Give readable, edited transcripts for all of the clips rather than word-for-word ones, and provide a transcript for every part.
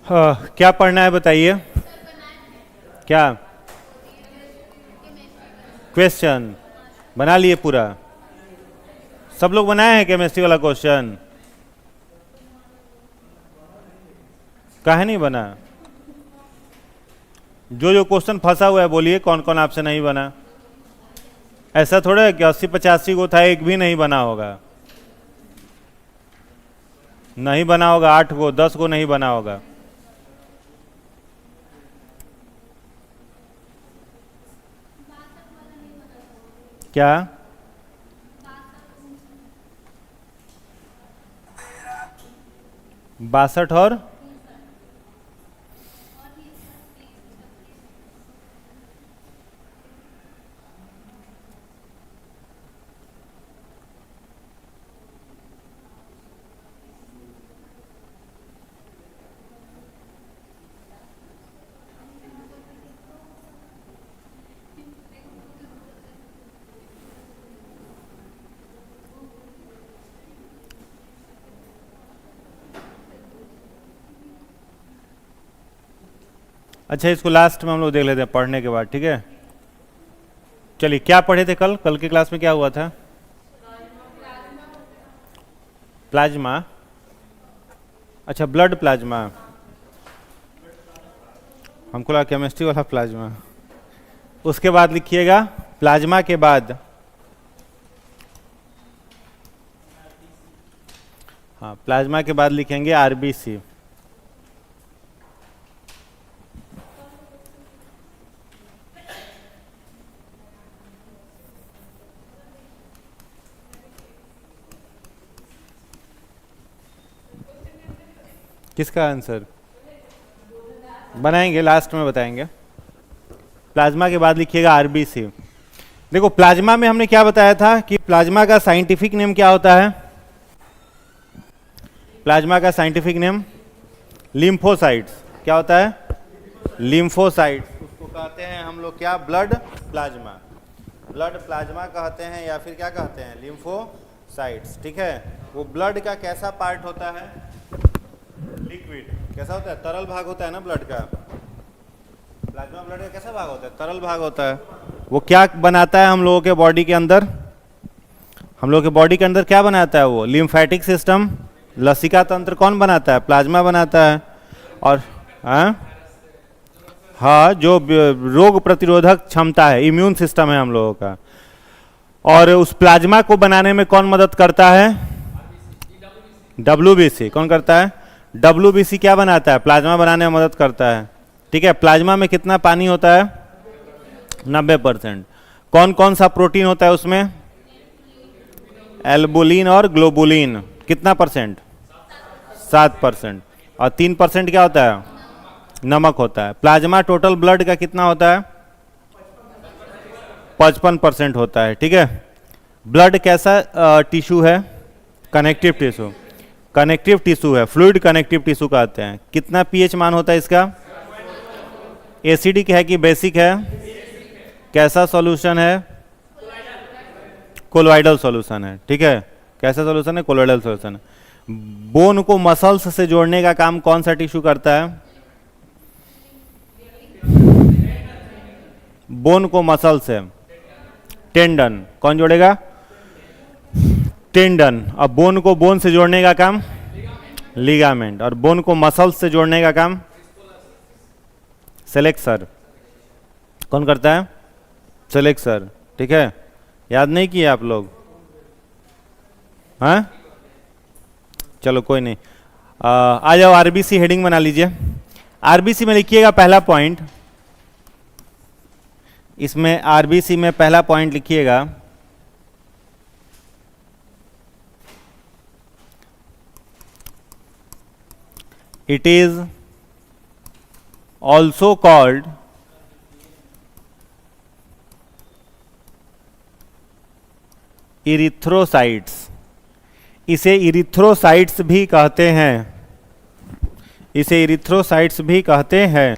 हाँ, क्या पढ़ना है बताइए। क्या क्वेश्चन बना लिए पूरा? सब लोग बनाए हैं केमिस्ट्री वाला क्वेश्चन? काहे नहीं बना? जो जो क्वेश्चन फंसा हुआ है बोलिए, कौन कौन आपसे नहीं बना। ऐसा थोड़ा है कि 80-85 को था, एक भी नहीं बना होगा। नहीं बना होगा 8 को, 10 को नहीं बना होगा। क्या 62 और अच्छा, इसको लास्ट में हम लोग देख लेते हैं पढ़ने के बाद, ठीक है। चलिए, क्या पढ़े थे कल? कल की क्लास में क्या हुआ था? प्लाज्मा। अच्छा, ब्लड प्लाज्मा। हमको लगा केमिस्ट्री वाला प्लाज्मा। उसके बाद लिखिएगा, प्लाज्मा के बाद, हाँ प्लाज्मा के बाद लिखेंगे आरबीसी। किसका आंसर बनाएंगे? लास्ट में बताएंगे। प्लाज्मा के बाद लिखिएगा आरबीसी। देखो, प्लाज्मा में हमने क्या बताया था कि प्लाज्मा का साइंटिफिक नेम क्या होता है? प्लाज्मा का साइंटिफिक नेम लिम्फोसाइट्स। क्या होता है? लिम्फोसाइट्स। उसको कहते हैं हम लोग क्या? Blood plasma. ब्लड प्लाज्मा कहते हैं या फिर क्या कहते हैं? लिम्फोसाइट्स, ठीक है। वो ब्लड का कैसा पार्ट होता है? लिक्विड। कैसा होता है? तरल भाग होता है ना ब्लड का। प्लाज्मा ब्लड का कैसा भाग होता है? तरल भाग होता है। वो क्या बनाता है हम लोगों के बॉडी के अंदर? हम लोग के बॉडी के अंदर क्या बनाता है वो? लिम्फेटिक सिस्टम, लसिका तंत्र कौन बनाता है? प्लाज्मा बनाता है। और हाँ, जो रोग प्रतिरोधक क्षमता है, इम्यून सिस्टम है हम लोगों का। और उस प्लाज्मा को बनाने में कौन मदद करता है? डब्ल्यूबीसी। कौन करता है? डब्ल्यूबीसी क्या बनाता है? प्लाज्मा बनाने में मदद करता है, ठीक है। प्लाज्मा में कितना पानी होता है? 90%। कौन कौन सा प्रोटीन होता है उसमें? एल्बुलिन और ग्लोबुलिन। कितना परसेंट? 7%। और 3% क्या होता है? नमक होता है। प्लाज्मा टोटल ब्लड का कितना होता है? 55% होता है, ठीक है। ब्लड कैसा टिश्यू है? Connective tissue. कनेक्टिव टिश्यू है, फ्लूइड कनेक्टिव टिश्यू कहते हैं। कितना पीएच मान होता है इसका? एसिडिक है कि बेसिक है? कैसा सॉल्यूशन है? कोलोइडल सॉल्यूशन है, ठीक है। कैसा सॉल्यूशन है? कोलोइडल सॉल्यूशन है। बोन को मसल्स से जोड़ने का काम कौन सा टिश्यू करता है? बोन को मसल से टेंडन। कौन जोड़ेगा? टेंडन। और बोन को बोन से जोड़ने का काम लिगामेंट। और बोन को मसल से जोड़ने का काम सेलेक्सर। कौन करता है? सेलेक्सर, ठीक है। याद नहीं किए आप लोग? हाँ, चलो कोई नहीं। आ जाओ, आरबीसी हेडिंग बना लीजिए। आरबीसी में लिखिएगा पहला पॉइंट। इसमें आरबीसी में पहला पॉइंट लिखिएगा, it is also called erythrocytes. इसे इरिथ्रोसाइट्स भी कहते हैं। इसे इरिथ्रोसाइट्स भी कहते हैं।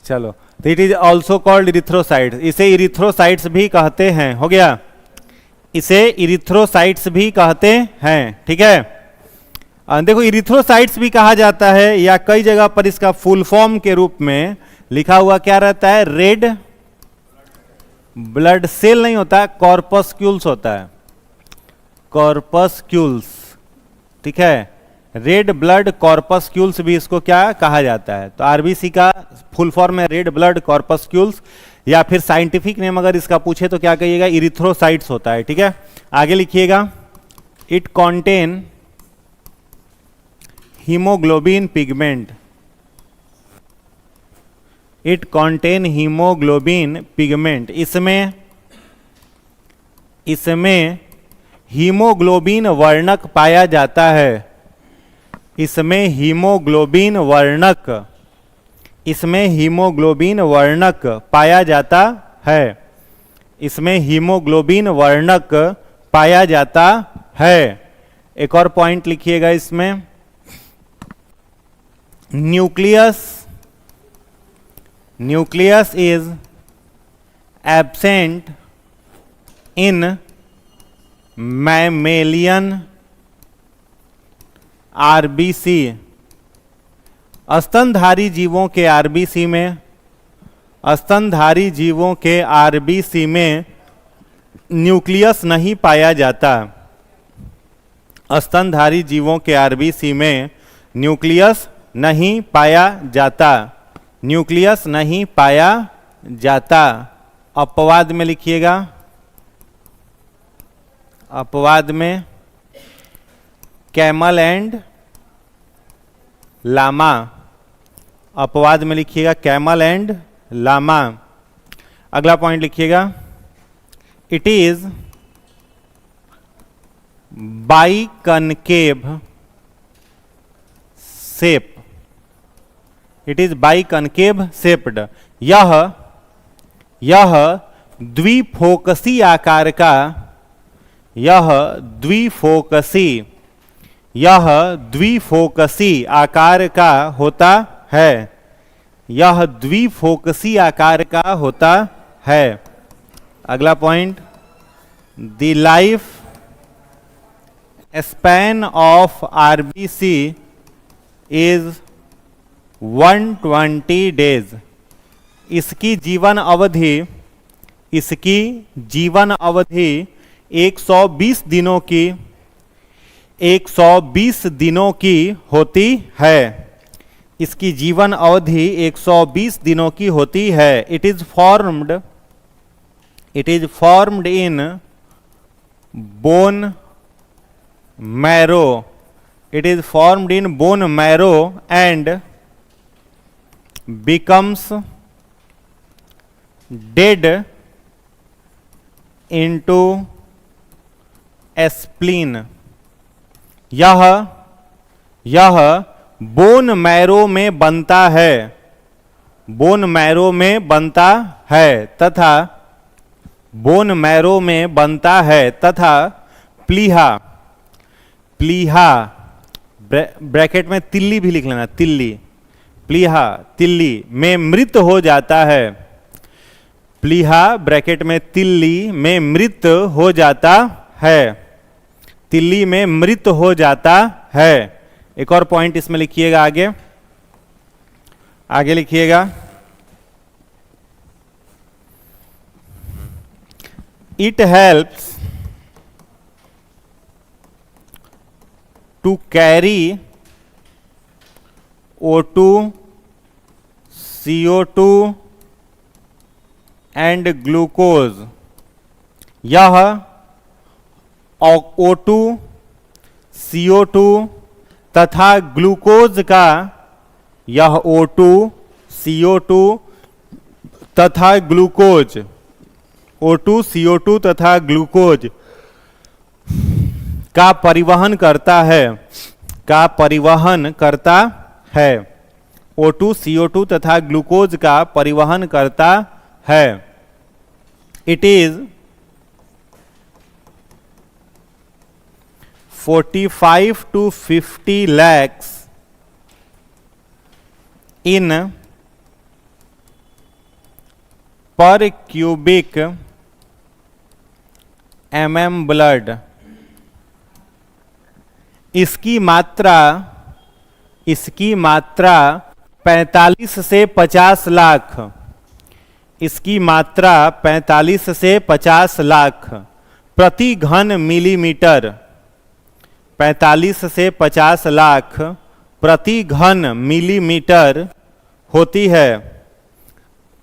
चलो, तो it is also called erythrocytes, इसे इरिथ्रोसाइट्स भी कहते हैं, हो गया, इसे इरिथ्रोसाइट्स भी कहते हैं, ठीक है। देखो इरिथ्रोसाइट्स भी कहा जाता है, या कई जगह पर इसका फुल फॉर्म के रूप में लिखा हुआ क्या रहता है, रेड ब्लड सेल नहीं होता, कॉर्पस्क्यूल्स होता है, कॉर्पस्क्यूल्स, ठीक है, रेड ब्लड कॉर्पस्क्यूल्स भी इसको क्या कहा जाता है। तो आरबीसी का फुल फॉर्म है रेड ब्लड कॉर्पस्क्यूल्स, या फिर साइंटिफिक नेम अगर इसका पूछे तो क्या कहिएगा, इरिथ्रोसाइट्स होता है, ठीक है। आगे लिखिएगा, it contain haemoglobin pigment, it contain haemoglobin pigment, इसमें हीमोग्लोबिन वर्णक पाया जाता है, इसमें हीमोग्लोबिन वर्णक, इसमें हीमोग्लोबिन वर्णक पाया जाता है, इसमें हीमोग्लोबिन वर्णक पाया जाता है। एक और पॉइंट लिखिएगा इसमें, nucleus is absent in mammalian RBC, स्तनधारी जीवों के आरबीसी में, स्तनधारी जीवों के आरबीसी में न्यूक्लियस नहीं पाया जाता, स्तनधारी जीवों के आरबीसी में न्यूक्लियस नहीं पाया जाता, न्यूक्लियस नहीं पाया जाता। अपवाद में लिखिएगा, अपवाद में कैमल एंड लामा, अपवाद में लिखिएगा कैमल एंड लामा। अगला पॉइंट लिखिएगा, it is biconcave shape, it is biconcave shaped, यह द्विफोकसी आकार का, यह द्विफोकसी आकार का होता है, यह द्विफोकसी आकार का होता है। अगला point, the life span of RBC is 120 days, इसकी जीवन अवधि, इसकी जीवन अवधि 120 दिनों की, 120 दिनों की होती है, इसकी जीवन अवधि 120 दिनों की होती है। It is formed in bone marrow, it is formed in bone marrow and becomes dead into spleen, यह बोन मैरो में बनता है, बोन मैरो में बनता है तथा, बोन मैरो में बनता है तथा प्लीहा, प्लीहा ब्रैकेट में तिल्ली भी लिख लेना, तिल्ली, प्लीहा तिल्ली में मृत हो जाता है, प्लीहा ब्रैकेट में तिल्ली में मृत हो जाता है, तिल्ली में मृत हो जाता है। एक और पॉइंट इसमें लिखिएगा, आगे आगे लिखिएगा, it helps to carry O2, CO2 and glucose, यह O2, CO2 तथा ग्लूकोज का, यह O2, CO2 तथा ग्लूकोज, O2, CO2 तथा ग्लूकोज का परिवहन करता है, का परिवहन करता है, O2, CO2 तथा ग्लूकोज का परिवहन करता है। It is 45 to 50 lakhs in पर क्यूबिक mm ब्लड, इसकी मात्रा 45 से 50 लाख, इसकी मात्रा 45 से 50 लाख प्रति घन मिलीमीटर, 45 से 50 लाख प्रति घन मिलीमीटर होती है,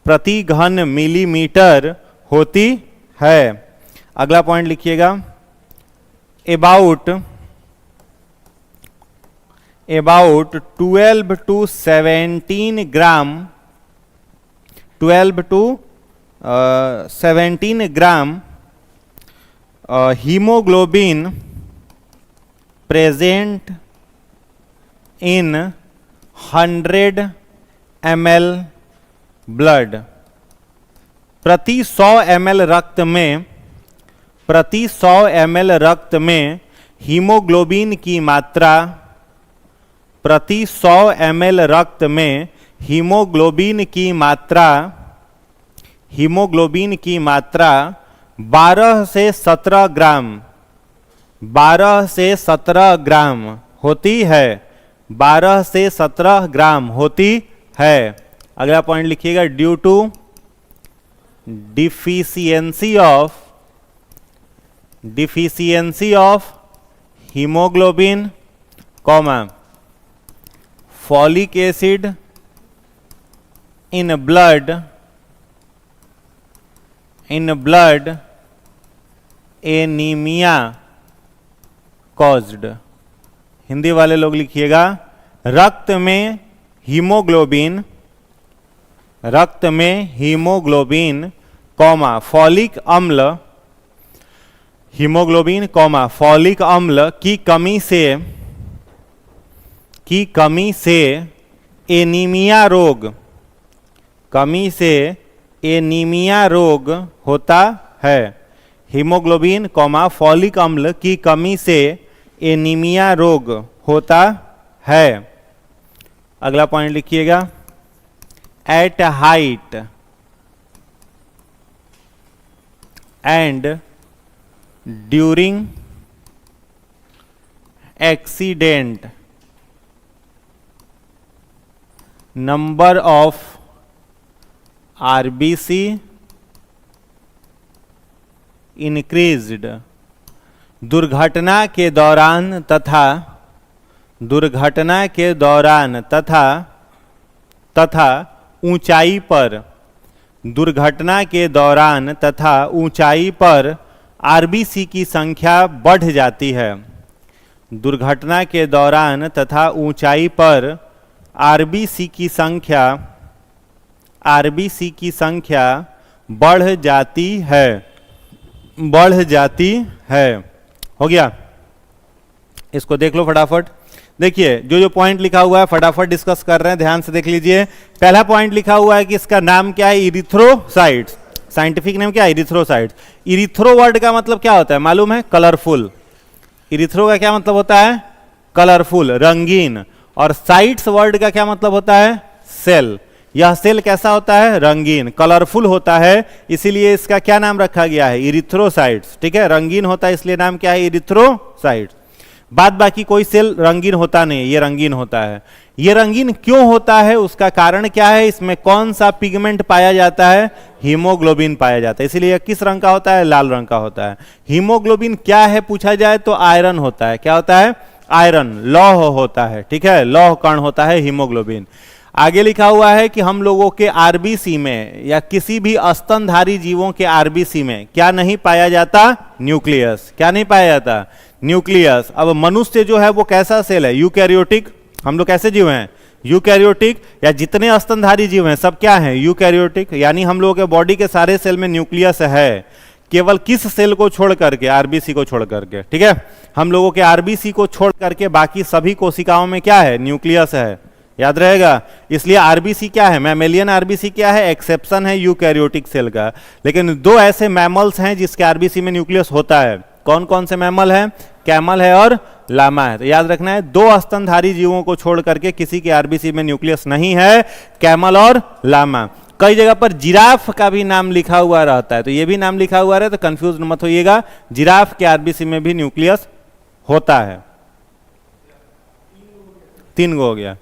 प्रति घन मिलीमीटर होती है। अगला पॉइंट लिखिएगा, about 12 to 17 gram, 12 to 17 gram haemoglobin present in 100 ml blood, प्रति 100 ml रक्त में, प्रति 100 ml रक्त में हीमोग्लोबिन की मात्रा, प्रति 100 ml रक्त में हीमोग्लोबिन की मात्रा, हीमोग्लोबिन की मात्रा 12 से 17 ग्राम, 12 से 17 ग्राम होती है, 12 से 17 ग्राम होती है। अगला पॉइंट लिखिएगा, due to deficiency of haemoglobin, folic acid in blood anaemia caused. Hindi वाले लोग लिखिएगा, रक्त में हीमोग्लोबिन फॉलिक अम्ल, हीमोग्लोबिन फॉलिक अम्ल की कमी से एनीमिया रोग होता है। हीमोग्लोबिन फॉलिक अम्ल की कमी से एनीमिया रोग होता है। अगला पॉइंट लिखिएगा, at height and during accident number of RBC increased, दुर्घटना के दौरान तथा ऊंचाई पर, दुर्घटना के दौरान तथा ऊंचाई पर आरबीसी की संख्या बढ़ जाती है, दुर्घटना के दौरान तथा ऊंचाई पर आरबीसी की संख्या बढ़ जाती है। हो गया, इसको देख लो फटाफट। देखिए जो पॉइंट लिखा हुआ है फटाफट डिस्कस कर रहे हैं, ध्यान से देख लीजिए। पहला पॉइंट लिखा हुआ है कि इसका नाम क्या है, इरिथ्रोसाइट्स, साइंटिफिक नेम क्या है, इरिथ्रोसाइट्स। इरिथ्रो वर्ड का मतलब क्या होता है मालूम है, कलरफुल। इरिथ्रो का क्या मतलब होता है, कलरफुल, रंगीन। और साइट्स वर्ड का क्या मतलब होता है, सेल। यह सेल कैसा होता है, रंगीन, कलरफुल होता है, इसीलिए इसका क्या नाम रखा गया है, इरिथ्रोसाइट्स। ठीक है, रंगीन होता है इसलिए नाम क्या है, इरिथ्रोसाइट्स। बाद बाकी कोई सेल रंगीन होता नहीं, ये रंगीन होता है। ये रंगीन क्यों होता है, उसका कारण क्या है, इसमें कौन सा पिगमेंट पाया जाता है, हीमोग्लोबिन पाया जाता है, इसीलिए किस रंग का होता है, लाल रंग का होता है। हीमोग्लोबिन क्या है पूछा जाए तो आयरन होता है। क्या होता है, आयरन, लौह होता है। ठीक है, लौह कण होता है हीमोग्लोबिन। आगे लिखा हुआ है कि हम लोगों के आरबीसी में या किसी भी स्तनधारी जीवों के आरबीसी में क्या नहीं पाया जाता, न्यूक्लियस। क्या नहीं पाया जाता, न्यूक्लियस। अब मनुष्य जो है वो कैसा सेल है, यूकैरियोटिक। हम लोग कैसे जीव हैं, यूकैरियोटिक। या जितने स्तनधारी जीव हैं सब क्या हैं, यूकैरियोटिक। यानी हम लोगों के बॉडी के सारे सेल में न्यूक्लियस है, केवल किस सेल को छोड़ करके, आरबीसी को छोड़ करके। ठीक है, हम लोगों के आरबीसी को छोड़ करके बाकी सभी कोशिकाओं में क्या है, न्यूक्लियस है, याद रहेगा। इसलिए आरबीसी क्या है, मैमेलियन आरबीसी क्या है, एक्सेप्शन है यूकैरियोटिक सेल का। लेकिन दो ऐसे मैमल्स हैं जिसके आरबीसी में न्यूक्लियस होता है। कौन कौन से मैमल हैं, कैमल है और लामा है। तो याद रखना है, दो स्तनधारी जीवों को छोड़ करके किसी के आरबीसी में न्यूक्लियस नहीं है, कैमल और लामा। कई जगह पर जिराफ का भी नाम लिखा हुआ रहता है, तो ये भी नाम लिखा हुआ रहे तो कंफ्यूज मत होइएगा, जिराफ के आरबीसी में भी न्यूक्लियस होता है। 3 गो हो गया।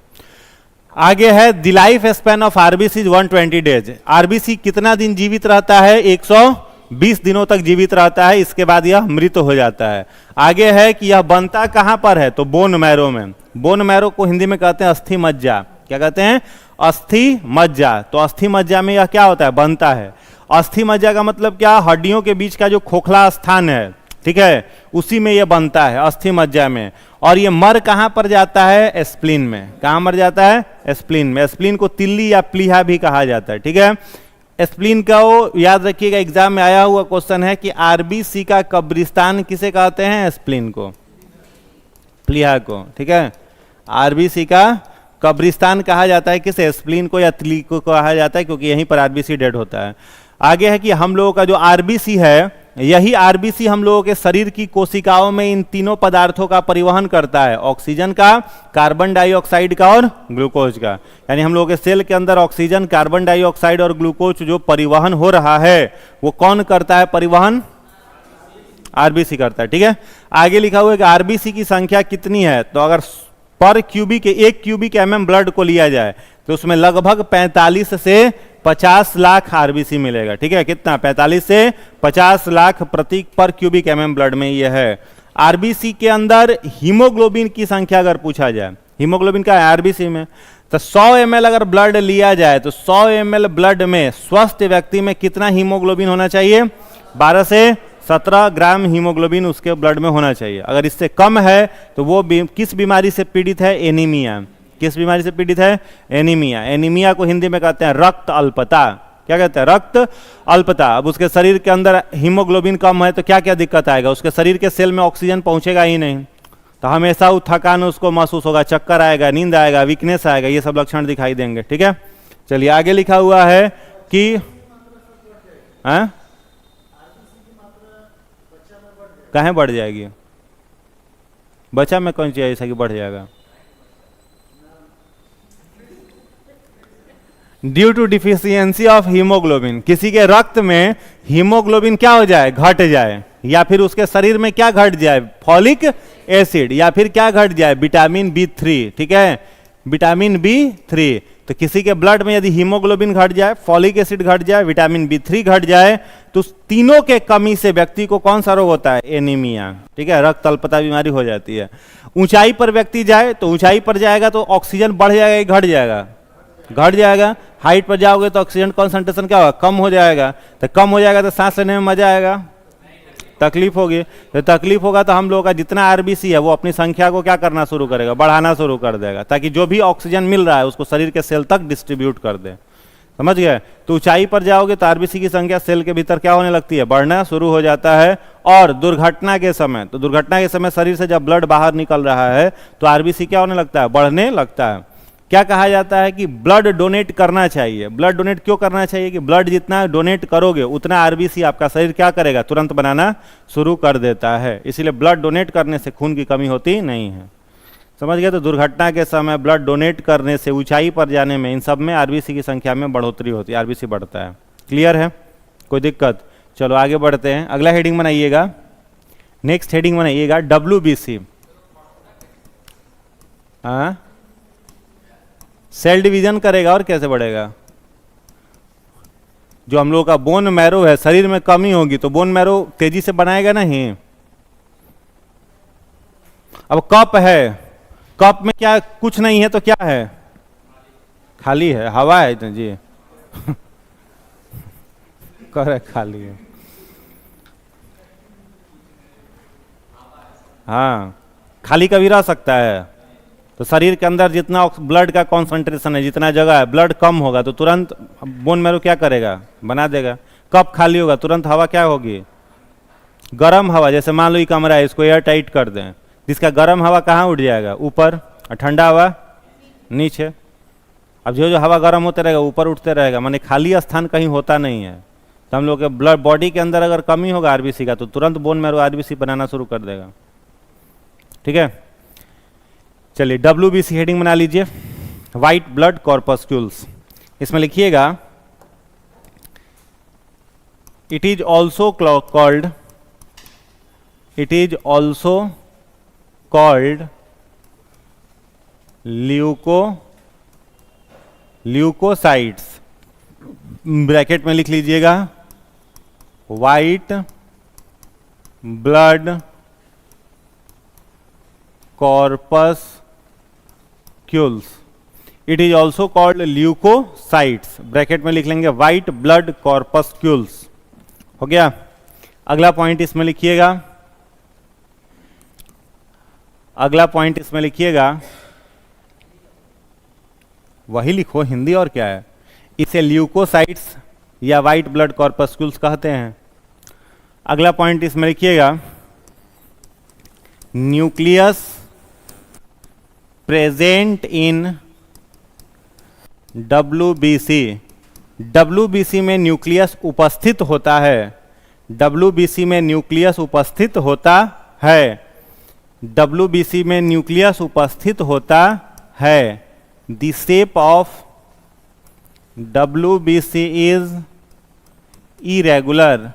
आगे है the life span of RBC 120 days. RBC कितना दिन जीवित रहता है? 120 दिनों तक जीवित रहता है, इसके बाद यह मृत हो जाता है। आगे है कि यह बनता कहां पर है? तो बोन मैरो में। बोन मैरो को हिंदी में कहते हैं अस्थि मज्जा। क्या कहते हैं? अस्थि मज्जा। तो अस्थि मज्जा में यह क्या होता है? बनता है। अस्थि मज्जा का मतलब क्या? हड्डियों के बीच का जो खोखला स्थान है, ठीक है, उसी में यह बनता है, अस्थि मज्जा में। और ये मर कहां पर जाता है? स्प्लीन में। कहां मर जाता है? स्प्लीन में। स्प्लीन को तिल्ली या प्लीहा भी कहा जाता है, ठीक है। स्प्लीन का वो याद रखिएगा, एग्जाम में आया हुआ क्वेश्चन है कि आरबीसी का कब्रिस्तान किसे कहते हैं? स्प्लीन को, प्लीहा को, ठीक है। आरबीसी का कब्रिस्तान कहा जाता है किसे? स्प्लीन को या तिल्ली को कहा जाता है, क्योंकि यहीं पर आरबीसी डेड होता है। आगे है कि हम लोगों का जो आरबीसी है, यही आरबीसी हम लोगों के शरीर की कोशिकाओं में इन तीनों पदार्थों का परिवहन करता है, ऑक्सीजन का, कार्बन डाइऑक्साइड का और ग्लूकोज का। यानी हम लोगों के सेल के अंदर ऑक्सीजन, कार्बन डाइऑक्साइड और ग्लूकोज जो परिवहन हो रहा है, वो कौन करता है परिवहन? आरबीसी करता है, ठीक है। आगे लिखा हुआ है कि आरबीसी की संख्या कितनी है? तो अगर पर क्यूबिक 1 क्यूबिक mm ब्लड को लिया जाए तो उसमें लगभग 45 से 50 लाख आरबीसी मिलेगा, ठीक है। कितना? 45 से 50 लाख प्रति पर क्यूबिक mm ब्लड में यह है। आरबीसी के अंदर हीमोग्लोबिन की संख्या अगर पूछा जाए, हीमोग्लोबिन का है आरबीसी में, तो 100 ml अगर ब्लड लिया जाए तो 100 ml ब्लड में स्वस्थ व्यक्ति में कितना हीमोग्लोबिन होना चाहिए? 12 से 17 ग्राम हीमोग्लोबिन उसके ब्लड में होना चाहिए। अगर इससे कम है तो वो किस बीमारी से पीड़ित है? एनीमिया। किस बीमारी से पीड़ित है? एनीमिया। एनीमिया को हिंदी में कहते हैं रक्त अल्पता। क्या कहते हैं? रक्त अल्पता। अब उसके शरीर के अंदर हीमोग्लोबिन कम है तो क्या क्या दिक्कत आएगा? उसके शरीर के सेल में ऑक्सीजन पहुंचेगा ही नहीं, तो हमेशा वो थकान उसको महसूस होगा, चक्कर आएगा, नींद आएगा, वीकनेस आएगा, ये सब लक्षण दिखाई देंगे, ठीक है। चलिए आगे लिखा हुआ है कि कहाँ बढ़ जाएगी? बच्चा में कौन सी ऐसा कि बढ़ जाएगा? Due to deficiency of haemoglobin. किसी के रक्त में हीमोग्लोबिन क्या हो जाए? घट जाए, या फिर उसके शरीर में क्या घट जाए? फॉलिक एसिड, या फिर क्या घट जाए? विटामिन B3, ठीक है, विटामिन B3। तो किसी के ब्लड में यदि हीमोग्लोबिन घट जाए, फॉलिक एसिड घट जाए, विटामिन B3 घट जाए, तो तीनों के कमी से व्यक्ति को कौन सा रोग होता है? एनीमिया, ठीक है, रक्त अल्पता बीमारी हो जाती है। ऊंचाई पर व्यक्ति जाए तो ऊंचाई पर जाएगा तो ऑक्सीजन बढ़ जाएगा कि घट जाएगा? घट जाएगा। हाइट पर जाओगे तो ऑक्सीजन कॉन्सेंट्रेशन क्या होगा? कम हो जाएगा। तो कम हो जाएगा तो सांस लेने में मजा आएगा? तकलीफ होगी। तो तकलीफ होगा तो हम लोगों का जितना आरबीसी है वो अपनी संख्या को क्या करना शुरू करेगा? बढ़ाना शुरू कर देगा, ताकि जो भी ऑक्सीजन मिल रहा है उसको शरीर के सेल तक डिस्ट्रीब्यूट कर दे। समझ गए? तो ऊंचाई पर जाओगे तो आरबीसी की संख्या सेल के भीतर क्या होने लगती है? बढ़ना शुरू हो जाता है। और दुर्घटना के समय, तो दुर्घटना के समय शरीर से जब ब्लड बाहर निकल रहा है तो आरबीसी क्या होने लगता है? बढ़ने लगता है। क्या कहा जाता है कि ब्लड डोनेट करना चाहिए। ब्लड डोनेट क्यों करना चाहिए? कि ब्लड जितना डोनेट करोगे उतना आरबीसी आपका शरीर क्या करेगा? तुरंत बनाना शुरू कर देता है। इसीलिए ब्लड डोनेट करने से खून की कमी होती नहीं है। समझ गए? तो दुर्घटना के समय ब्लड डोनेट करने से, ऊंचाई पर जाने में, इन सब में आरबीसी की संख्या में बढ़ोतरी होती है, आरबीसी बढ़ता है। क्लियर है? कोई दिक्कत? चलो आगे बढ़ते हैं। अगला हेडिंग बनाइएगा, नेक्स्ट हेडिंग बनाइएगा WBC। हाँ, सेल डिवीजन करेगा और कैसे बढ़ेगा? जो हम लोगों का बोन मैरो है, शरीर में कमी होगी तो बोन मैरो तेजी से बनाएगा नहीं। अब कप है, कप में क्या कुछ नहीं है तो क्या है? खाली है, हवा है तो जी करेक्ट, खाली है। हाँ, खाली कभी रह सकता है। तो शरीर के अंदर जितना ब्लड का कॉन्सेंट्रेशन है, जितना जगह है, ब्लड कम होगा तो तुरंत बोन मैरो क्या करेगा? बना देगा। कप खाली होगा तुरंत हवा क्या होगी? गर्म हवा। जैसे मान लो ये कमरा है, इसको एयर टाइट कर दें, जिसका गर्म हवा कहाँ उठ जाएगा? ऊपर, और ठंडा हवा नीचे। अब जो जो हवा गर्म होते रहेगा ऊपर उठते रहेगा, माने खाली स्थान कहीं होता नहीं है। तो हम लोग के ब्लड बॉडी के अंदर अगर कमी होगा आरबीसी का तो तुरंत बोन मैरो आरबीसी बनाना शुरू कर देगा। ठीक है, चलिए WBC हेडिंग बना लीजिए, व्हाइट ब्लड कॉर्पस्क्यूल्स। इसमें लिखिएगा It is also called leucocytes. Bracket में लिख लीजिएगा, white blood corpuscles. It is also called leucocytes, bracket में लिख लेंगे वाइट ब्लड कॉर्पस्क्यूल्स। हो गया। अगला पॉइंट इसमें लिखिएगा, वही लिखो, हिंदी और क्या है। इसे ल्यूकोसाइट्स या वाइट ब्लड कॉर्पस्क्यूल्स कहते हैं। अगला पॉइंट इसमें लिखिएगा, nucleus present in WBC। WBC में न्यूक्लियस उपस्थित होता है, WBC में न्यूक्लियस उपस्थित होता है, WBC में न्यूक्लियस उपस्थित होता है। The shape of WBC is irregular.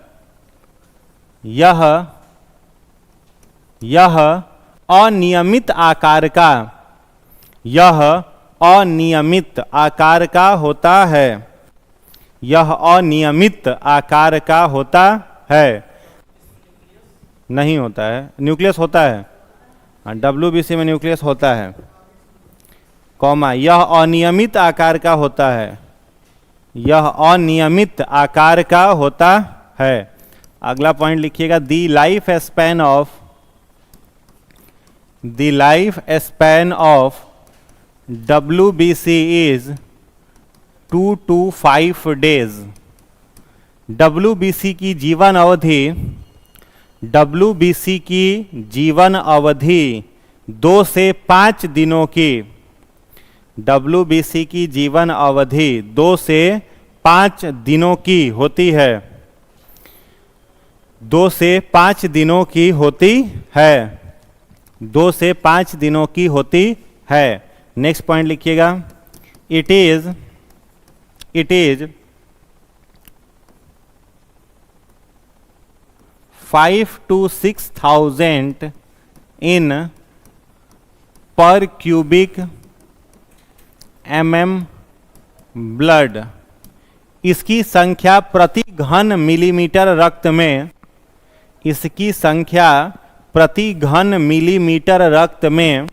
यह अनियमित आकार का, यह अनियमित आकार का होता है, यह अनियमित आकार का होता है। नहीं होता है, न्यूक्लियस होता है, WBC में न्यूक्लियस होता है, कॉमा, यह अनियमित आकार का होता है, यह अनियमित आकार का होता है। अगला पॉइंट लिखिएगा, the life span of WBC is 2 to 5 days। WBC की जीवन अवधि, WBC की जीवन अवधि 2 से 5 दिनों की, WBC की जीवन अवधि 2 से 5 दिनों की होती है, 2 से 5 दिनों की होती है, 2 से 5 दिनों की होती है। नेक्स्ट पॉइंट लिखिएगा, it is 5 to 6,000 in per cubic mm blood. इसकी संख्या प्रति घन मिलीमीटर रक्त में, इसकी संख्या प्रति घन मिलीमीटर रक्त में,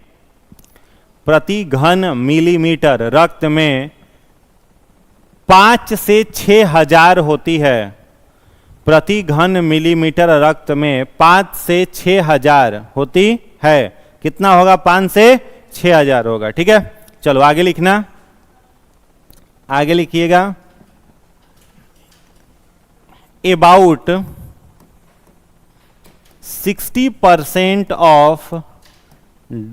प्रति घन मिलीमीटर रक्त में 5 से 6,000 होती है। प्रति घन मिलीमीटर रक्त में 5 से 6,000 होती है। कितना होगा? 5 से 6,000 होगा। ठीक है, चलो आगे लिखना, आगे लिखिएगा, about 60% of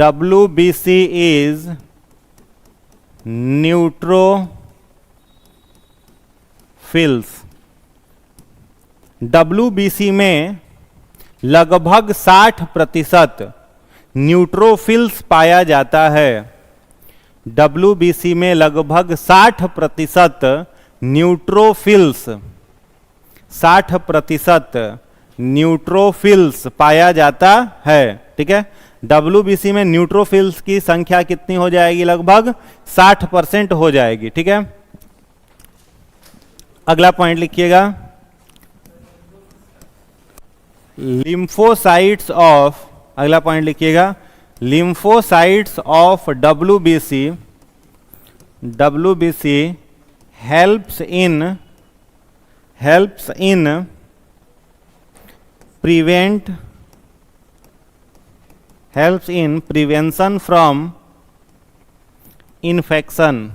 WBC is neutrophils. WBC में लगभग 60% न्यूट्रोफिल्स पाया जाता है। WBC में लगभग 60% न्यूट्रोफिल्स, 60% न्यूट्रोफिल्स पाया जाता है। ठीक है, WBC में न्यूट्रोफिल्स की संख्या कितनी हो जाएगी? लगभग 60% हो जाएगी। ठीक है, अगला पॉइंट लिखिएगा, लिम्फोसाइट्स ऑफ, अगला पॉइंट लिखिएगा, lymphocytes of WBC helps in prevention from infection.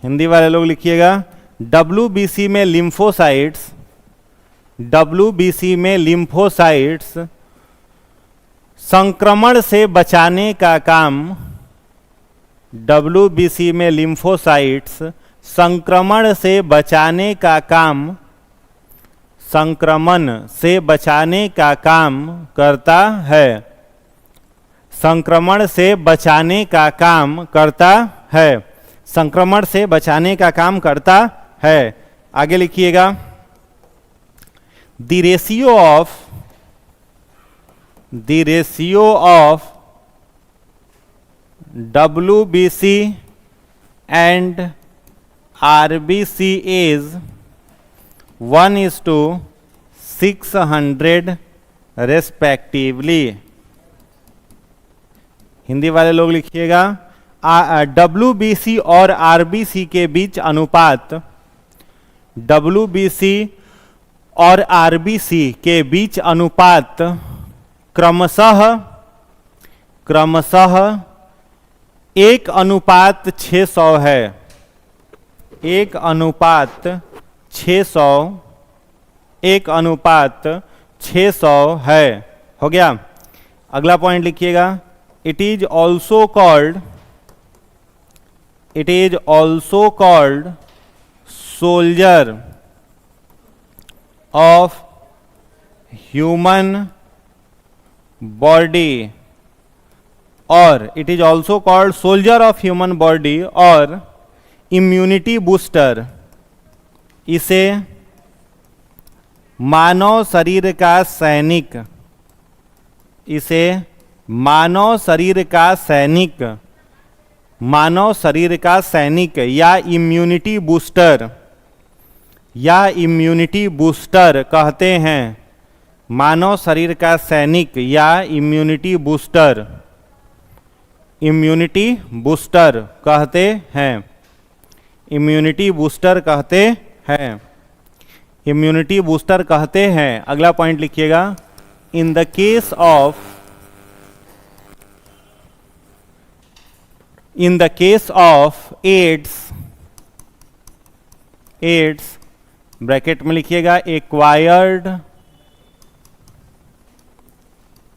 Hindi वाले लोग लिखिएगा, WBC में लिम्फोसाइट्स संक्रमण से बचाने का काम, WBC में लिम्फोसाइट्स संक्रमण से बचाने का काम, संक्रमण से बचाने का काम करता है, संक्रमण से बचाने का काम करता है, संक्रमण से बचाने का काम करता है। आगे लिखिएगा, the ratio of WBC and RBC is 1:600 respectively. Hindi वाले लोग लिखिएगा, WBC और RBC के बीच अनुपात, WBC और RBC के बीच अनुपात क्रमशः 1:600 है। 1:600 है। हो गया। अगला पॉइंट लिखिएगा, it is also called soldier of human body, और it is also called soldier of human body और इम्यूनिटी बूस्टर। इसे मानव शरीर का सैनिक, मानव शरीर का सैनिक या इम्यूनिटी बूस्टर कहते हैं। मानव शरीर का सैनिक या इम्यूनिटी बूस्टर कहते हैं। इम्यूनिटी बूस्टर कहते हैं। अगला पॉइंट लिखिएगा, in the case of AIDS bracket में लिखिएगा, acquired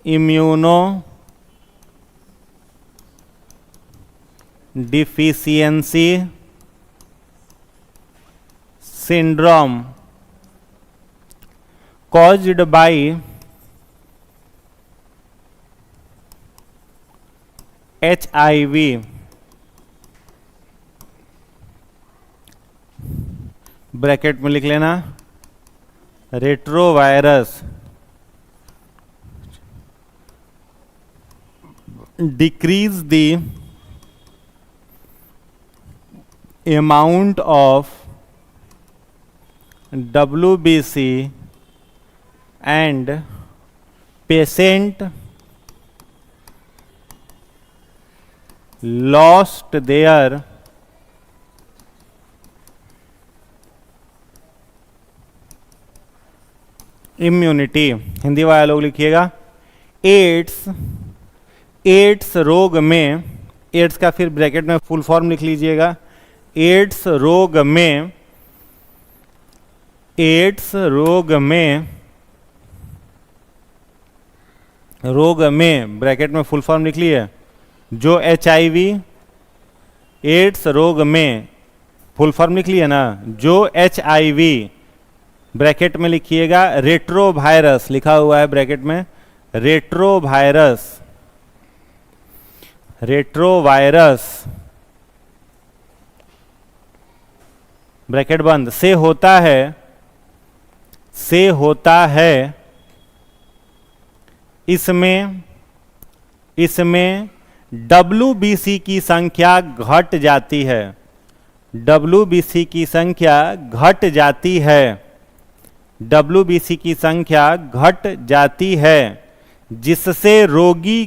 immunodeficiency syndrome caused by HIV, bracket में लिख लेना, retrovirus decrease the amount of WBC and patient lost their immunity। Hindi वाले लोग लिखिएगा, एड्स रोग में, एड्स का फिर ब्रैकेट में फुल फॉर्म लिख लीजिएगा, एड्स रोग में ब्रैकेट में फुल फॉर्म लिख लिए, जो HIV, एड्स रोग में फुल फॉर्म लिख लिए ना, जो HIV ब्रैकेट में लिखिएगा, रेट्रोवायरस लिखा हुआ है ब्रैकेट में, रेट्रोवायरस ब्रैकेट बंद से होता है। इसमें WBC की संख्या घट जाती है। WBC की संख्या घट जाती है, जिससे रोगी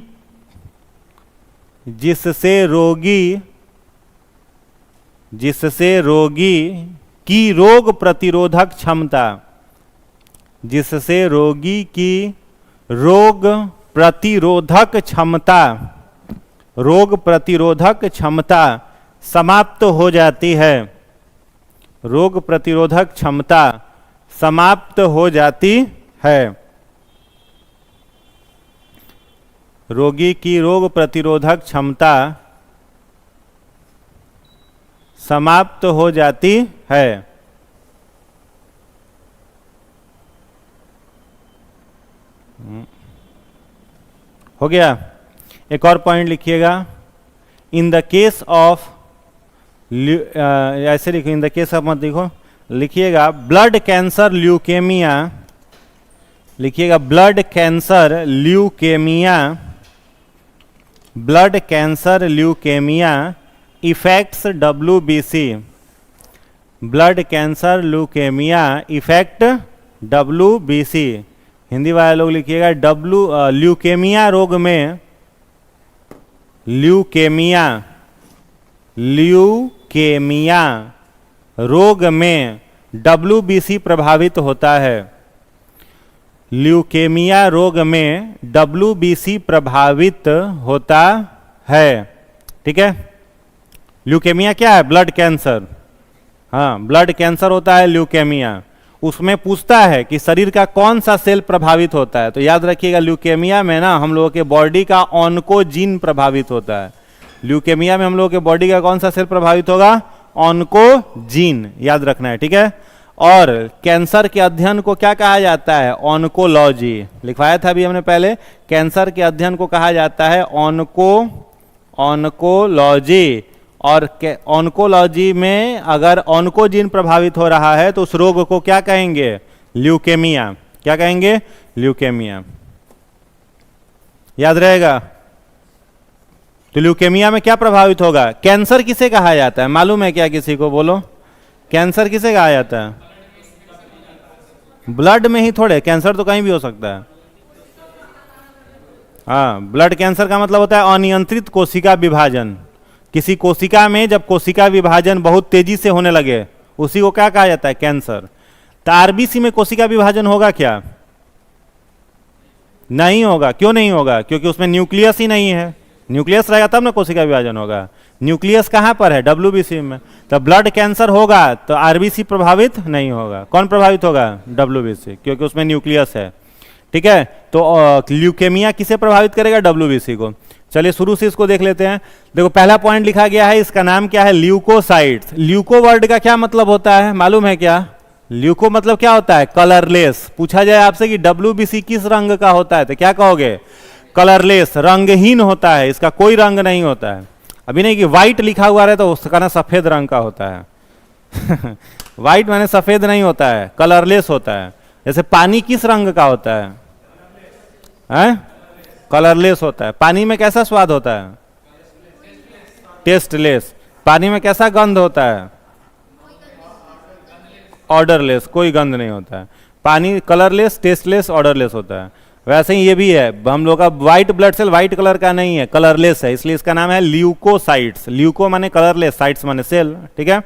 की रोग प्रतिरोधक क्षमता समाप्त हो जाती है। रोगी की रोग प्रतिरोधक क्षमता समाप्त हो जाती है। हो गया। एक और पॉइंट लिखिएगा, इन द केस ऑफ, ऐसे लिखो, इन द केस ऑफ मत लिखो, लिखिएगा ब्लड कैंसर ल्यूकेमिया लिखिएगा blood cancer leukaemia, blood cancer leukaemia effects WBC, blood cancer leukaemia effect WBC। Hindi वाले लोग लिखिएगा ल्यूकेमिया रोग में, ल्यूकेमिया, ल्यूकेमिया रोग में WBC प्रभावित होता है, ल्यूकेमिया रोग में WBC प्रभावित होता है। ठीक है, ल्यूकेमिया क्या है? Blood cancer. हाँ, ब्लड कैंसर होता है ल्यूकेमिया। उसमें पूछता है कि शरीर का कौन सा सेल प्रभावित होता है, तो याद रखिएगा ल्यूकेमिया में ना हम लोगों के बॉडी का ऑन्कोजीन प्रभावित होता है। ल्यूकेमिया में हम लोगों के बॉडी का कौन सा सेल प्रभावित होगा? ऑन्कोजीन, याद रखना है। ठीक है, और कैंसर के अध्ययन को क्या कहा जाता है? ऑन्कोलॉजी। लिखवाया था अभी हमने पहले, कैंसर के अध्ययन को कहा जाता है ऑन्कोलॉजी। और ऑन्कोलॉजी में अगर ऑन्कोजीन प्रभावित हो रहा है तो उस रोग को क्या कहेंगे? ल्यूकेमिया। क्या कहेंगे? ल्यूकेमिया। याद रहेगा। तो ल्यूकेमिया में क्या प्रभावित होगा? कैंसर किसे कहा जाता है? मालूम है क्या किसी को? बोलो, कैंसर किसे कहा जाता है? ब्लड में ही थोड़े, कैंसर तो कहीं भी हो सकता है। हाँ, ब्लड कैंसर का मतलब होता है अनियंत्रित कोशिका विभाजन। किसी कोशिका में जब कोशिका विभाजन बहुत तेजी से होने लगे, उसी को क्या कहा जाता है? कैंसर। तो आरबीसी में कोशिका विभाजन होगा क्या? नहीं होगा। क्यों नहीं होगा? क्योंकि उसमें न्यूक्लियस ही नहीं है। न्यूक्लियस रहेगा तब ना कोशिका विभाजन होगा। न्यूक्लियस कहां पर है? WBC में। तो ब्लड कैंसर होगा तो आरबीसी प्रभावित नहीं होगा। कौन प्रभावित होगा? WBC, क्योंकि उसमें न्यूक्लियस है। ठीक है, तो ल्यूकेमिया किसे प्रभावित करेगा? WBC को। चलिए शुरू से इसको देख लेते हैं। देखो पहला पॉइंट लिखा गया है, इसका नाम क्या है? ल्यूकोसाइट्स। ल्यूको वर्ड का क्या मतलब होता है? मालूम है क्या? ल्यूको मतलब क्या होता है? कलरलेस। पूछा जाए आपसे कि WBC किस रंग का होता है तो क्या कहोगे? कलरलेस, रंगहीन होता है, इसका कोई रंग नहीं होता है। अभी नहीं कि व्हाइट लिखा हुआ रहे तो उसका ना सफेद रंग का होता है। व्हाइट माने सफेद नहीं होता है, कलरलेस होता है। जैसे पानी किस रंग का होता है? कलरलेस होता है। पानी में कैसा स्वाद होता है? टेस्टलेस। पानी में कैसा गंध होता है? ऑर्डरलेस, कोई गंध नहीं होता है। पानी कलरलेस, टेस्टलेस, ऑर्डरलेस होता है। वैसे ही ये भी है, हम लोग का white blood cell white colour का नहीं है, कलरलेस है, इसलिए इसका नाम है ल्यूकोसाइट्स। ल्यूको माने कलरलेस, साइट्स माने सेल। ठीक है,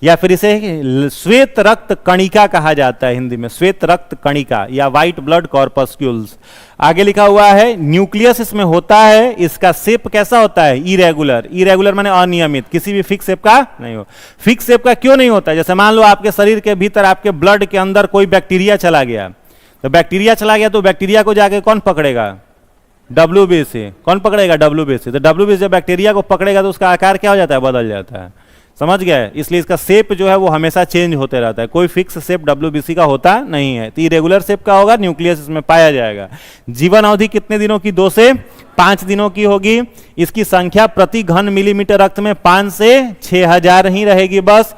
या फिर इसे श्वेत रक्त कणिका कहा जाता है हिंदी में, श्वेत रक्त कणिका या व्हाइट ब्लड कॉर्पस्क्यूल्स। आगे लिखा हुआ है न्यूक्लियस इसमें होता है, इसका शेप कैसा होता है? इरेगुलर। इरेगुलर माने अनियमित, किसी भी फिक्स शेप का नहीं हो। फिक्स शेप का क्यों नहीं होता? जैसे मान लो आपके शरीर के भीतर, आपके ब्लड के अंदर कोई बैक्टीरिया चला गया, तो बैक्टीरिया चला गया तो बैक्टीरिया को जाके कौन पकड़ेगा? WBC। कौन पकड़ेगा? WBC। तो WBC जब बैक्टीरिया को पकड़ेगा तो उसका आकार क्या हो जाता है? बदल जाता है। समझ गए? इसलिए इसका शेप जो है वो हमेशा चेंज होते रहता है, कोई फिक्स शेप WBC का होता नहीं है। तो इरेगुलर शेप का होगा, न्यूक्लियस इसमें पाया जाएगा। जीवन अवधि कितने दिनों की? 2 से 5 दिनों की होगी। इसकी संख्या प्रति घन मिलीमीटर रक्त में 5 से 6000 ही रहेगी बस।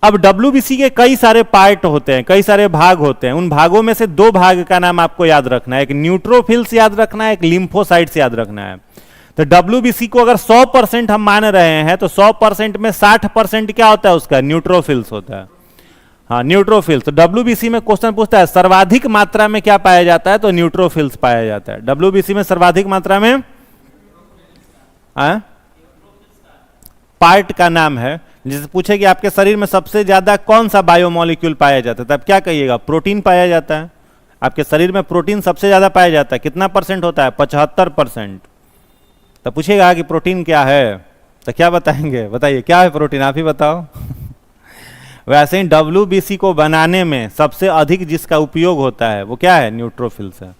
अब WBC के कई सारे पार्ट होते हैं, कई सारे भाग होते हैं। उन भागों में से 2 भाग का नाम आपको याद रखना है, एक न्यूट्रोफिल्स याद रखना है, एक लिम्फोसाइट्स याद रखना है। तो WBC को अगर 100% हम मान रहे हैं तो 100% में 60% क्या होता है? उसका न्यूट्रोफिल्स होता है। हाँ, न्यूट्रोफिल्स। तो WBC में क्वेश्चन पूछता है सर्वाधिक मात्रा में क्या पाया जाता है? तो न्यूट्रोफिल्स पाया जाता है। WBC में सर्वाधिक मात्रा में पार्ट का नाम है। जैसे पूछे कि आपके शरीर में सबसे ज्यादा कौन सा बायोमोलिक्यूल पाया जाता है, तब क्या कहिएगा? प्रोटीन पाया जाता है। आपके शरीर में प्रोटीन सबसे ज्यादा पाया जाता है। कितना परसेंट होता है? 75%। तो पूछेगा कि प्रोटीन क्या है, तो क्या बताएंगे? बताइए क्या है प्रोटीन, आप ही बताओ। वैसे ही WBC को बनाने में सबसे अधिक जिसका उपयोग होता है वो क्या है? न्यूट्रोफिल्स है।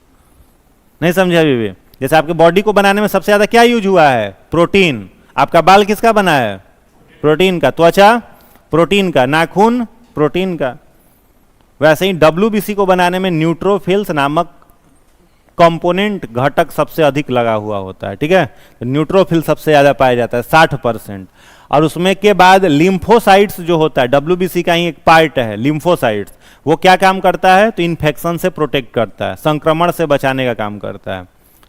नहीं समझे अभी भी? जैसे आपके बॉडी को बनाने में सबसे ज्यादा क्या यूज हुआ है? प्रोटीन। आपका बाल किसका बना है? प्रोटीन का। त्वचा प्रोटीन का। नाखून प्रोटीन का। वैसे ही WBC को बनाने में न्यूट्रोफिल्स नामक कंपोनेंट घटक सबसे अधिक लगा हुआ होता है, ठीक है। तो न्यूट्रोफिल सबसे ज़्यादा पाया जाता है 60%। और उसमें के बाद लिम्फोसाइट्स जो होता है, डब्ल्यूबीसी का ही एक पार्ट है लिम्फोसाइट्स, वो क्या काम करता है, तो इन्फेक्शन से प्रोटेक्ट करता है, संक्रमण से बचाने का काम करता है।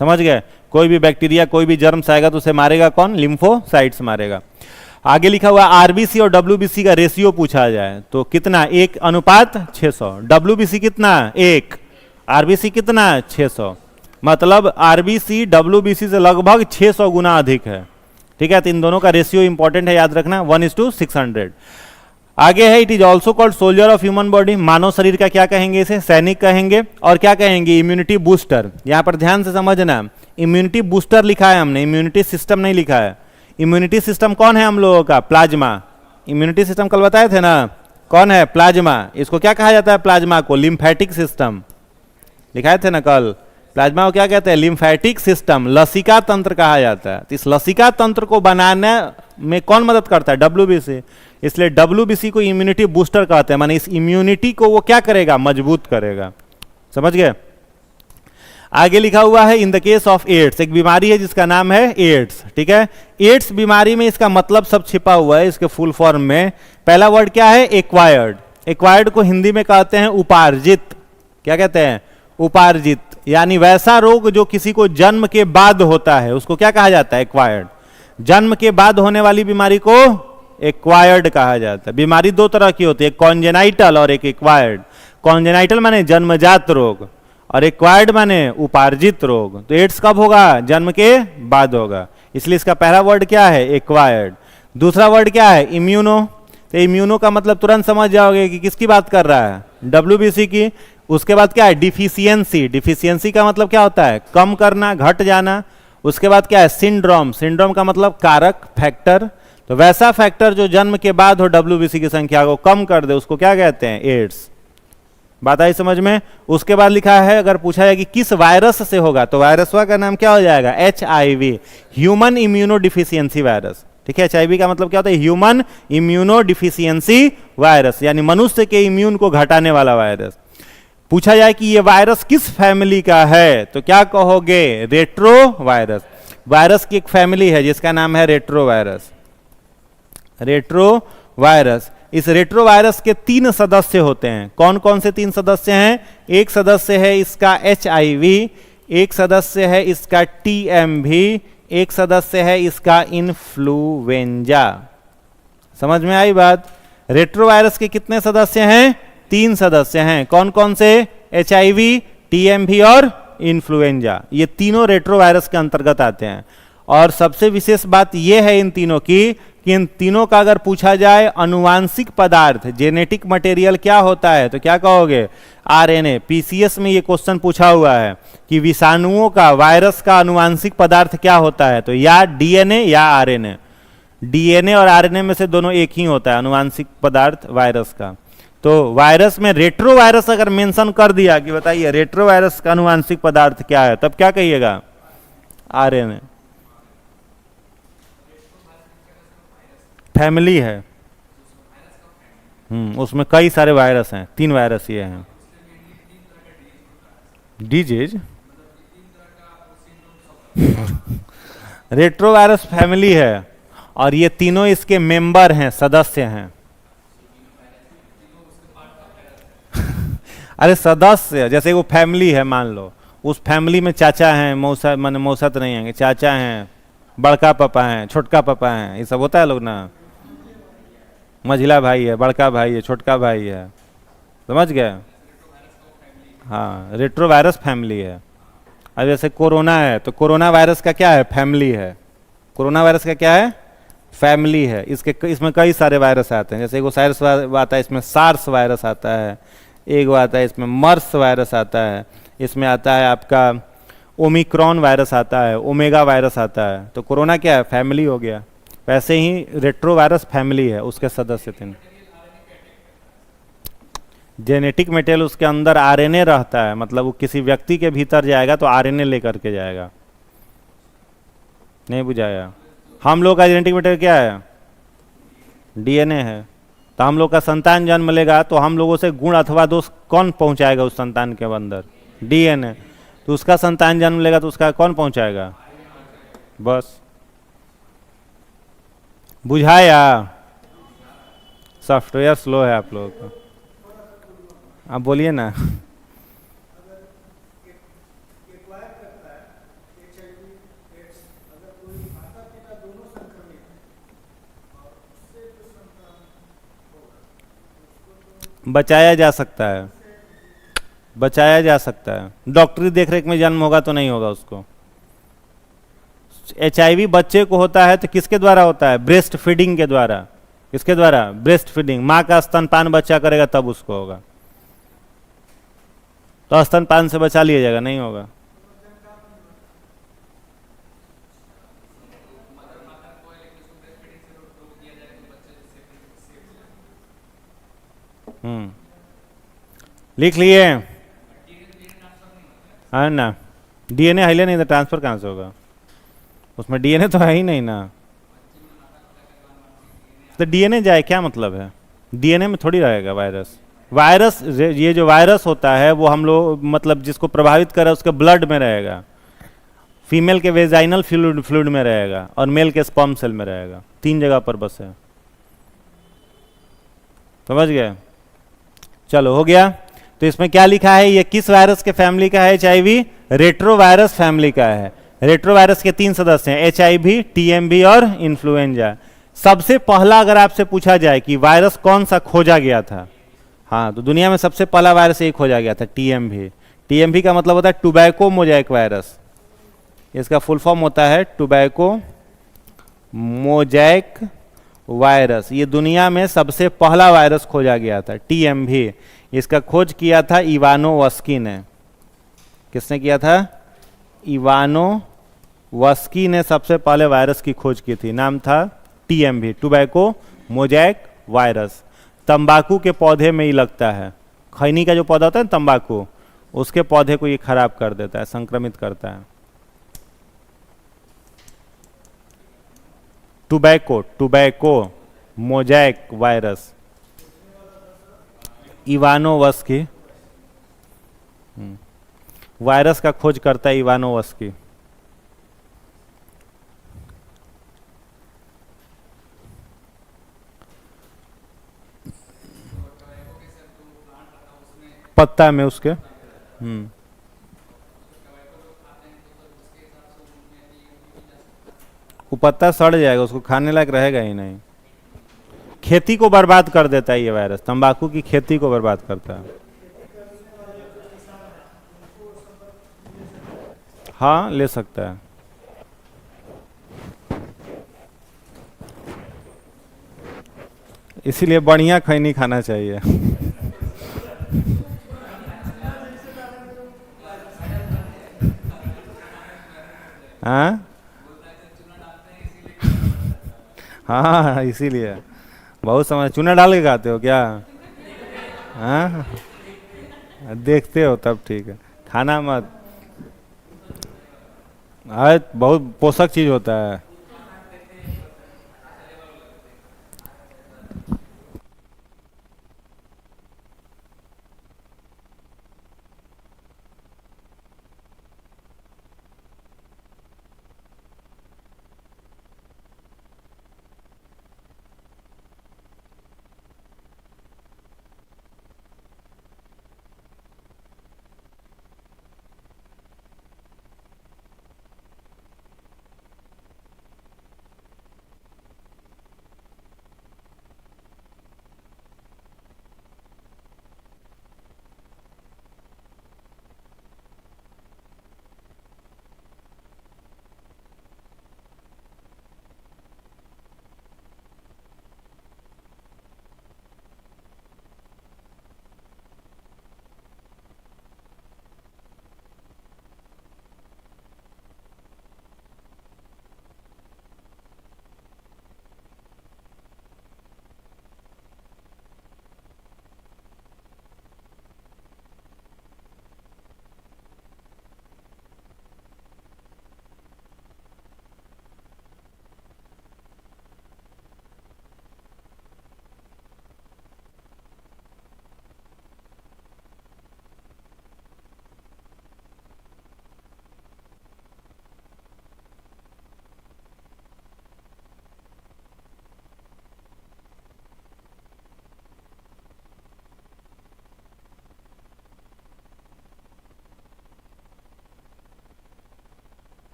समझ गए, कोई भी बैक्टीरिया कोई भी जर्म्स आएगा तो उसे मारेगा कौन, लिम्फोसाइट्स मारेगा। आगे लिखा हुआ आरबीसी और डब्ल्यूबीसी का रेशियो पूछा जाए तो कितना, 1:600। डब्ल्यूबीसी कितना, 1, आरबीसी कितना, 600। मतलब आरबीसी डब्ल्यूबीसी से लगभग 600 गुना अधिक है, ठीक है। तो इन दोनों का रेशियो इंपॉर्टेंट है, याद रखना, 1:600। आगे है, it is also called soldier of human body, मानव शरीर का क्या कहेंगे, इसे सैनिक कहेंगे। और क्या कहेंगे, इम्यूनिटी बूस्टर। यहां पर ध्यान से समझना, इम्यूनिटी बूस्टर लिखा है हमने, इम्यूनिटी सिस्टम नहीं लिखा है। इम्यूनिटी सिस्टम कौन है हम लोगों का, प्लाज्मा। इम्यूनिटी सिस्टम कल बताए थे ना, कौन है, प्लाज्मा। इसको क्या कहा जाता है, प्लाज्मा को लिम्फेटिक सिस्टम, लिखाए थे ना कल। प्लाज्मा को क्या कहते हैं, लिम्फेटिक सिस्टम, लसिका तंत्र कहा जाता है। तो इस लसिका तंत्र को बनाने में कौन मदद करता है, डब्ल्यूबीसी। इसलिए डब्ल्यूबीसी को इम्यूनिटी बूस्टर कहते हैं, माने इस इम्यूनिटी को वो क्या करेगा, मजबूत करेगा। समझ गए। आगे लिखा हुआ है, in the case of AIDS, एक बीमारी है जिसका नाम है एड्स, ठीक है। एड्स बीमारी में इसका मतलब सब छिपा हुआ है इसके फुल फॉर्म में। पहला वर्ड क्या है, एक्वायर्ड। एक्वायर्ड को हिंदी में कहते हैं उपार्जित। क्या कहते हैं, उपार्जित, यानी वैसा रोग जो किसी को जन्म के बाद होता है उसको क्या कहा जाता है, एक्वायर्ड। जन्म के बाद होने वाली बीमारी को एक्वायर्ड कहा जाता है। बीमारी दो तरह की होती है, कॉन्जेनाइटल और एक एक्वायर्ड। कॉन्जेनाइटल माने जन्मजात रोग और एक्वायर्ड माने उपार्जित रोग। तो एड्स कब होगा, जन्म के बाद होगा, इसलिए इसका पहला वर्ड क्या है, एक्वायर्ड। दूसरा वर्ड क्या है, इम्यूनो। तो इम्यूनो का मतलब तुरंत समझ जाओगे कि किसकी बात कर रहा है, डब्ल्यूबीसी की। उसके बाद क्या है, डिफिशियंसी। डिफिशियंसी का मतलब क्या होता है, कम करना, घट जाना। उसके बाद क्या है, सिंड्रोम। सिंड्रोम का मतलब कारक, फैक्टर। तो वैसा फैक्टर जो जन्म के बाद हो डब्ल्यूबीसी की संख्या को कम कर दे उसको क्या कहते हैं, एड्स। बात आई समझ में। उसके बाद लिखा है, अगर पूछा जाए कि किस वायरस से होगा तो वायरसवा का नाम क्या हो जाएगा, HIV, human immuno deficiency virus, ठीक है। HIV का मतलब क्या होता है, ह्यूमन इम्यूनो डिफिशियंसी वायरस, यानी मनुष्य के इम्यून को घटाने वाला वायरस। पूछा जाए कि ये वायरस किस फैमिली का है तो क्या कहोगे, रेट्रो वायरस। वायरस की एक फैमिली है जिसका नाम है रेट्रो वायरस। रेट्रो वायरस, इस रेट्रो वायरस के 3 सदस्य होते हैं। कौन कौन से 3 सदस्य हैं, एक सदस्य है इसका HIV, एक सदस्य है इसका TMV, एक सदस्य है इसका इन्फ्लुएंजा। समझ में आई बात। रेट्रो वायरस के कितने सदस्य हैं, 3 सदस्य हैं। कौन कौन से, HIV, TMV और इन्फ्लुएंजा। ये तीनों रेट्रो वायरस के अंतर्गत आते हैं। और सबसे विशेष बात यह है इन तीनों की कि इन तीनों का अगर पूछा जाए अनुवांशिक पदार्थ, जेनेटिक मटेरियल क्या होता है तो क्या कहोगे, RNA। PCS में ये क्वेश्चन पूछा हुआ है कि विषाणुओं का, वायरस का अनुवांशिक पदार्थ क्या होता है, तो या DNA या RNA। DNA और RNA में से दोनों एक ही होता है अनुवांशिक पदार्थ वायरस का। तो वायरस में रेट्रो वायरस अगर मेंशन कर दिया कि बताइए रेट्रो वायरस का अनुवांशिक पदार्थ क्या है, तब क्या कहिएगा, RNA। फैमिली है, उसमें कई सारे वायरस हैं, 3 वायरस ये हैं। डिजीज रेट्रो वायरस फैमिली है और ये तीनों इसके मेंबर हैं, सदस्य हैं। अरे सदस्य, जैसे वो फैमिली है मान लो, उस फैमिली में चाचा हैं, मौसा, माने मौसा तो नहीं है, चाचा हैं, बड़का पापा हैं, छोटका पापा हैं, ये सब होता है लोग ना। मझिला भाई है, बड़का भाई है, छोटका भाई है, समझ गए। हाँ, रेट्रो वायरस फैमिली है। अब जैसे कोरोना है तो कोरोना वायरस का क्या है, फैमिली है। कोरोना वायरस का क्या है, फैमिली है। इसमें कई सारे वायरस आते हैं, जैसे एगो साइरस आता है, इसमें सार्स वायरस आता है, एक आता है इसमें मर्स वायरस आता है, इसमें आता है आपका ओमिक्रॉन वायरस आता है, ओमेगा वायरस आता है। तो कोरोना क्या है, फैमिली हो गया। वैसे ही रेट्रो वायरस फैमिली है, उसके सदस्य 3। जेनेटिक मटेरियल उसके अंदर RNA रहता है, मतलब वो किसी व्यक्ति के भीतर जाएगा तो RNA लेकर के जाएगा। नहीं बुझाया। हम लोग का जेनेटिक मटेरियल क्या है, DNA है। तो हम लोग का संतान जन्म लेगा तो हम लोगों से गुण अथवा दोष कौन पहुंचाएगा उस संतान के अंदर, DNA। तो उसका संतान जन्म लेगा तो उसका कौन पहुंचाएगा? बस बुझाया। सॉफ्टवेयर स्लो है आप लोगों का। आप बोलिए ना। बचाया जा सकता है, बचाया जा सकता है। डॉक्टरी देखरेख में जन्म होगा तो नहीं होगा उसको। एचआईवी बच्चे को होता है तो किसके द्वारा होता है? ब्रेस्ट फीडिंग के द्वारा। किसके द्वारा? Breast feeding. माँ का स्तनपान बच्चा करेगा तब उसको होगा। तो स्तनपान से बचा लिया जाएगा? नहीं होगा। लिख लिए? है ना, डीएनए हिले नहीं तो ट्रांसफर कहाँ से होगा? उसमें डीएनए तो है ही नहीं ना। तो डीएनए जाए क्या मतलब है? डीएनए में थोड़ी रहेगा वायरस। वायरस, ये जो वायरस होता है वो हम लोग मतलब जिसको प्रभावित करे उसके ब्लड में रहेगा, फीमेल के वेजाइनल फ्लूइड में रहेगा और मेल के स्पर्म सेल में रहेगा। 3 जगह पर बस है। समझ गए? चलो हो गया। तो इसमें क्या लिखा है? ये किस वायरस के फैमिली का है? एचआईवी रेट्रोवायरस फैमिली का है। रेट्रोवायरस के 3 सदस्य हैं, एचआईवी, टीएमवी और इन्फ्लुएंजा। सबसे पहला अगर आपसे पूछा जाए कि वायरस कौन सा खोजा गया था, हाँ, तो दुनिया में सबसे पहला वायरस एक खोजा गया था, टीएमवी। टीएमवी का मतलब होता है टोबैको मोजाइक वायरस। इसका फुल फॉर्म होता है टोबैको मोजाइक वायरस। ये दुनिया में सबसे पहला वायरस खोजा गया था, टीएमवी। इसका खोज किया था इवानोवस्की ने। किसने किया था? इवानोवस्की ने सबसे पहले वायरस की खोज की थी। नाम था टीएमवी, टोबैको मोजाइक वायरस। तंबाकू के पौधे में ही लगता है। खैनी का जो पौधा होता है ना तंबाकू, उसके पौधे को ये खराब कर देता है, संक्रमित करता है। Tobacco Mosaic virus, Ivanovsky. Virus का खोज करता है इवानोवस्की। पत्ता में उसके वो पत्ता सड़ जाएगा, उसको खाने लायक रहेगा ही नहीं। खेती को बर्बाद कर देता है ये वायरस, तंबाकू की खेती को बर्बाद करता है। हाँ, ले सकता है। इसीलिए बढ़िया खैनी खाना चाहिए। हाँ हाँ, इसीलिए बहुत समझ। चूना डाल के खाते हो क्या? हाँ, देखते हो तब ठीक है, खाना मत। बहुत पोषक चीज होता है।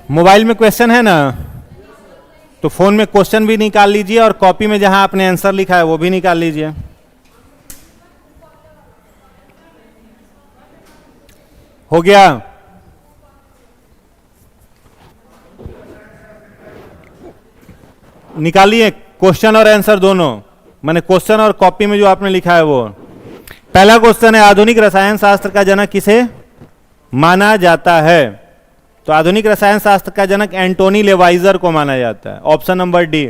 मोबाइल में क्वेश्चन है ना, तो फोन में क्वेश्चन भी निकाल लीजिए और कॉपी में जहां आपने आंसर लिखा है वो भी निकाल लीजिए। हो गया? निकालिए क्वेश्चन और आंसर दोनों, माने क्वेश्चन और कॉपी में जो आपने लिखा है वो। पहला क्वेश्चन है, आधुनिक रसायन शास्त्र का जनक किसे माना जाता है? तो आधुनिक रसायन शास्त्र का जनक एंटोनी लेवाइजर को माना जाता है। Option number D.